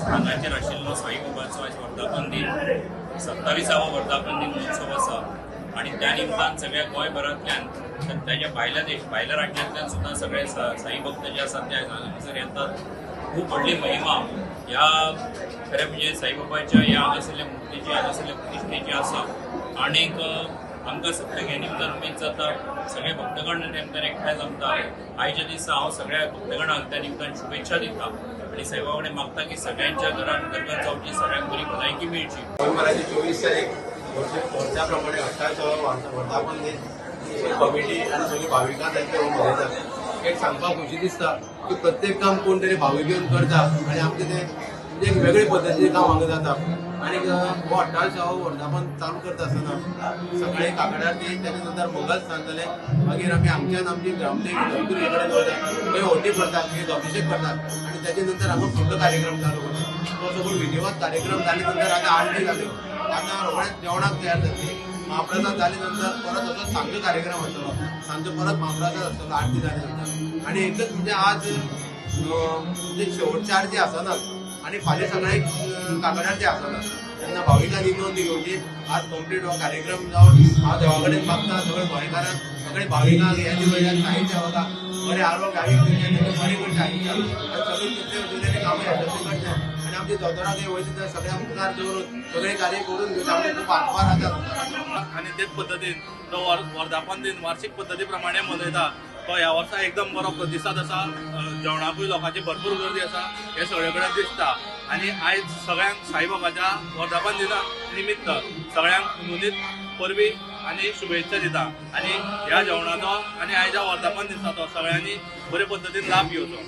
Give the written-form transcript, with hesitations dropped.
हांगाचेर आशिल्लो साईबाबाचो आज वर्धापन दिन 27वा वर्धापन दिन महोत्सव आसा आणि त्या निमतान सगळ्या गोंयभरांतल्यान त्याच्या भायल्या राज्यांतल्यान सुद्दां सगळे साई भक्त जे आसात ते हांगासर येतात। खूप व्हडली महिमा ह्या खरें म्हणजे साईबाबाच्या ह्या हांगासरल्या मुर्तीची हांगासरल्या प्रतिश्ठेची आसा। आनीक आमकां सगळ्यांक हे निमतान उमेद जाता, सगळे भक्तगण निमतान एकठांय जमता। आयच्या दिसा हांव सगळ्या भक्तगणांक त्या निमतान शुभेच्छा दिता आणि साईबाबा कडेन मागता की सगळ्यांच्या घरांत उदरगत जावची, सगळ्यांक बरी भलायकी मेळची। नोव्हेंबराची 24 तारीख वर्षा प्रमाणे 28 वर्धापन दिन कमिटी आणि सगळी भाविकां तांचे मनयतात। एक सांगपाक खुशी दिसता की प्रत्येक काम कोण तरी भाविक येवन करता आणि आमचे ते म्हणजे एक वेगळे पद्धतीचे काम हांगा जाता। आणि हो 28व वर्धापन चालू करता आसतना सकाळी काकड आरती, त्याच्या नंतर मंगल स्नान जाले, मागीर आमी आमची ग्रामदेवी धर्तुरी कडेन वयता, थंय ओटी भरतात, थंय अभिषेक करतात आणि त्याच्या नंतर हांगा फुडलो कार्यक्रम चालू करतात। तो सगळो विधिवत कार्यक्रम जाले नंतर आता आरती जाल्यो, आता रोखडेच जेवणाक तयार जातली। महाप्रसाद जाले नंतर परत असो सांजचो कार्यक्रम आसतलो, सांजचो परत महाप्रसाद आसतलो आरती जाले नंतर। आणि एकच म्हणजे आज म्हणजे शेवटची आरती आसना आणि फाल्यां सकाळी काकड आरती आसना। तेन्ना भाविकांनी नोंद घेवची। आज कंप्लीट हो कार्यक्रम जावन हांव देवा कडेन मागता सगळे गोंयकारांक, सगळे भाविकांक ह्या दिवसाच्या साईच्या वता बरें आरोग्य आयुश्य बरें करचें आयुश्य आनी सगळीं तुमचे कामां यशस्वी करचें आनी आमचे दोतोराक हे वयता सगळ्या मुखार दवरून सगळे कार्य करून घेवचे। आमचे खूब आभार आसा आणि तेच पद्दतीन तो वर्धापन दिन वार्षिक पद्दती प्रमाणे मनयता। तो ह्या वर्सा एकदम बरो प्रतिसाद आसा, जेवणाकूय लोकांची भरपूर गर्दी आसा, हे सगळे कडेन दिसता। आणि आयज सगळ्यांक साईबाबाच्या वर्धापन दिना निमित्त सगळ्यांक नुनीत परबी आणि शुभेच्छा दिता। आणि ह्या जेवणाचो आणि आयच्या वर्धापन दिसाचो सगळ्यांनी बरे पद्दतीन लाभ घेवचो।